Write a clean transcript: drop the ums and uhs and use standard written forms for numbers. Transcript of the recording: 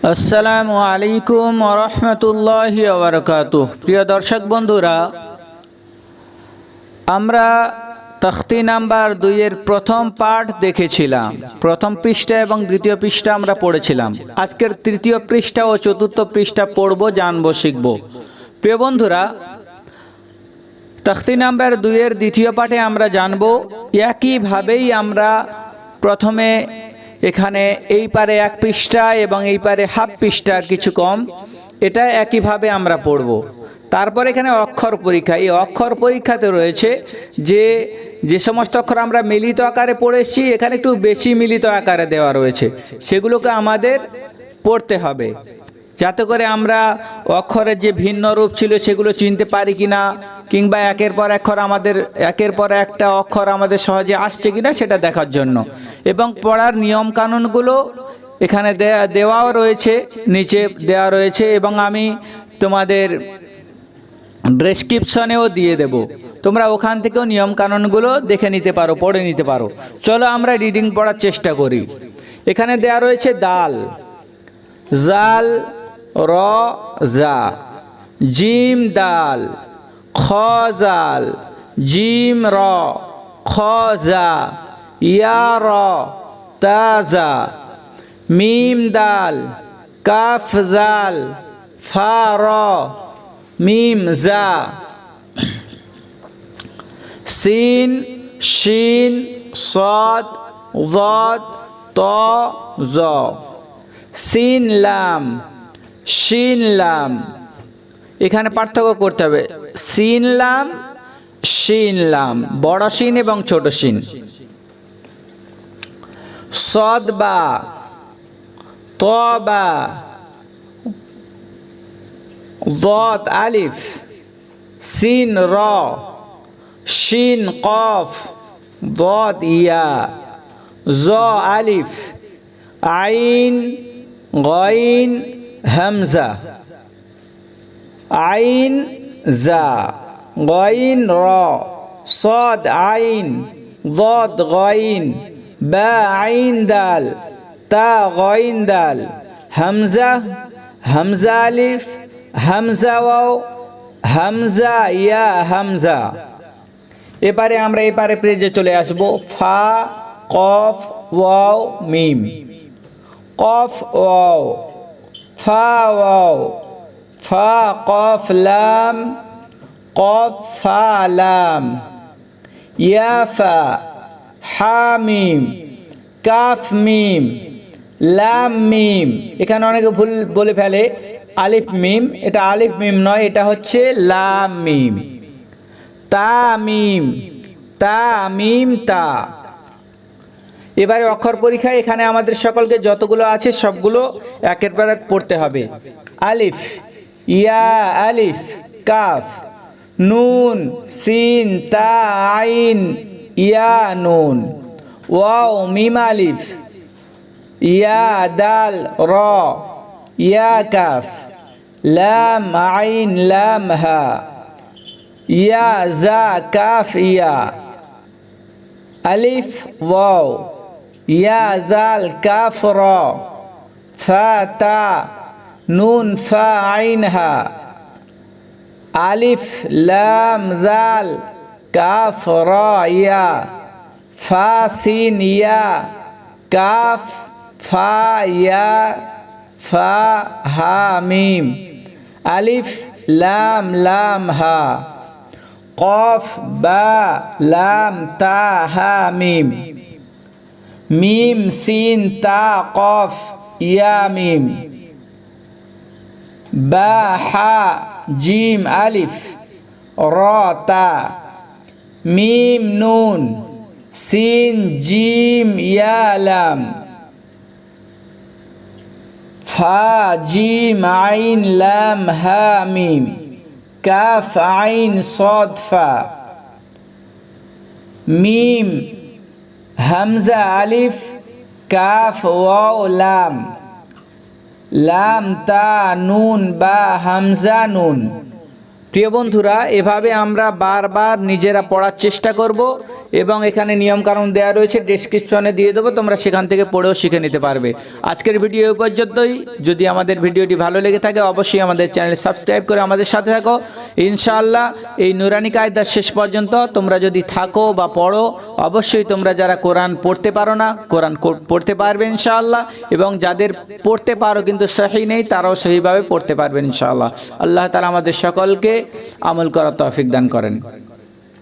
আসসালামু আলাইকুম ওয়া রাহমাতুল্লাহি ওয়া বারাকাতুহু। প্রিয় দর্শক বন্ধুরা, আমরা তখতি নাম্বার 2 এর প্রথম পার্ট দেখেছিলাম। প্রথম পৃষ্ঠা এবং দ্বিতীয় পৃষ্ঠা আমরা পড়েছিলাম। আজকের তৃতীয় পৃষ্ঠা ও চতুর্থ পৃষ্ঠা পড়ব, জানবো, শিখব। প্রিয় বন্ধুরা, তখতি নাম্বার 2 এর দ্বিতীয় পাঠে আমরা জানবো একইভাবেই আমরা প্রথমে এখানে এই পারে 1 পৃষ্ঠা এবং এই পারে হাফ পৃষ্ঠার কিছু কম, এটা একইভাবে আমরা পড়ব। তারপর এখানে অক্ষর পরীক্ষা। এই অক্ষর পরীক্ষাতে রয়েছে যে সমস্ত অক্ষর আমরা মিলিত আকারে পড়েছি, এখানে একটু বেশি মিলিত আকারে দেওয়া রয়েছে, সেগুলোকে আমাদের পড়তে হবে, যাতে করে আমরা অক্ষরের যে ভিন্ন রূপ ছিল সেগুলো চিনতে পারি কিনা, কিংবা একের পর একটা অক্ষর আমাদের সহজে আসছে কিনা সেটা দেখার জন্য। এবং পড়ার নিয়ম কানুনগুলো এখানে দেওয়াও রয়েছে, নিচে দেওয়া রয়েছে, এবং আমি তোমাদের ডেসক্রিপশনেও দিয়ে দেব। তোমরা ওখান থেকেও নিয়ম কানুনগুলো দেখে নিতে পারো, পড়ে নিতে পারো। চলো আমরা রিডিং পড়ার চেষ্টা করি। এখানে দেওয়া রয়েছে দাল, জাল, র, জা, জিম, দাল, খ, জাল, জিম, র, খ, জা, ইয়া, র, তা, জা, মিম, দাল, কাফ, জাল, ফা, র, মিম, জা, সিন, শিন, সদ, যদ, ত, জ, সিন, লাম, শিন, লাম। এখানে পার্থক্য করতে হবে, সিন, লাম, শিন, লাম, বড় শিন এবং ছোট শিন। সদ, বা, ত, বা, যদ, আলিফ, সিন, র, শিন, কফ, যদ, ইয়া, জ, আলিফ, আইন, গইন, হামজা, আইন, জা, গইন, র, সদ, আইন, যদ, গইন, বা, আইন, দাল, তা, গইন, দাল, হামজা, হামজা, আলিফ, হামজা, ওয়াও, হামজা, ইয়া, হামজা। এবারে আমরা এপারে পেজে চলে আসব। ফা, কফ, ওয়াও, মিম, কফ, ওয়াও, ফা, ওয়াও, ফা, কফ, লাম, কফ, ফা, লাম, ইয়া, ফা, হা, মিম, কাফ, মিম, লাম, মিম। এখানে অনেকে ভুল বলে ফেলে আলিফ মিম, এটা আলিফ মিম নয়, এটা হচ্ছে লাম মিম। তা, মিম, তা, মিম, তা। এবারে অক্ষর পরীক্ষা। এখানে আমাদের সকলকে যতগুলো আছে সবগুলো একের পর এক পড়তে হবে। আলিফ, ইয়া, আলিফ, কাফ, নুন, সিন, তা, আইন, ইয়া, নুন, ওয়াও, মিম, আলিফ, ইয়া, দাল, র, ইয়া, কাফ, লাম, আইন, লাম, হা, ইয়া, জা, কাফ, ইয়া, আলিফ, ওয়াও, ইয়া, জাল, কাফ, র, ফা, তা, নুন, ফা, আইন, হা, আলিফ, লাম, জাল, কাফ, র, ইয়া, ফা, সিন, ইয়া, কাফ, ফা, ইয়া, ফা, হা, মিম, আলিফ, লাম, লাম, হা, কফ, বা, লাম, তা, হা, মিম, মিম, সিন, তা, কফ, ইয়া, মিম, বা, হা, জিম, আলিফ, র, তা, মিম, নুন, সিন, জিম, ইয়া, লাম, ফা, জিম, আইন, লাম, হা, মিম, কাফ, আইন, সদ, ফা, মিম, হামজা, আলিফ, কাফ, ওয়াও, লাম, লাম, তা, নুন, বা, হামজা, নুন। প্রিয় বন্ধুরা, এভাবে আমরা বারবার নিজেরা পড়ার চেষ্টা করব এবং এখানে নিয়মকানুন দেওয়া রয়েছে, ডেসক্রিপশনে দিয়ে দেবো, তোমরা সেখান থেকে পড়েও শিখে নিতে পারবে। আজকের ভিডিও এই পর্যন্তই। যদি আমাদের ভিডিওটি ভালো লেগে থাকে অবশ্যই আমাদের চ্যানেল সাবস্ক্রাইব করে আমাদের সাথে থাকো। ইনশাআল্লাহ এই নুরানি কায়দার শেষ পর্যন্ত তোমরা যদি থাকো বা পড়ো, অবশ্যই তোমরা যারা কোরআন পড়তে পারো না কোরআন পড়তে পারবে ইনশাআল্লাহ, এবং যাদের পড়তে পারো কিন্তু সহি নেই তারাও সহিভাবে পড়তে পারবেন ইনশাআল্লাহ। আল্লাহ তাআলা আমাদের সকলকে আমল করার তৌফিক দান করেন।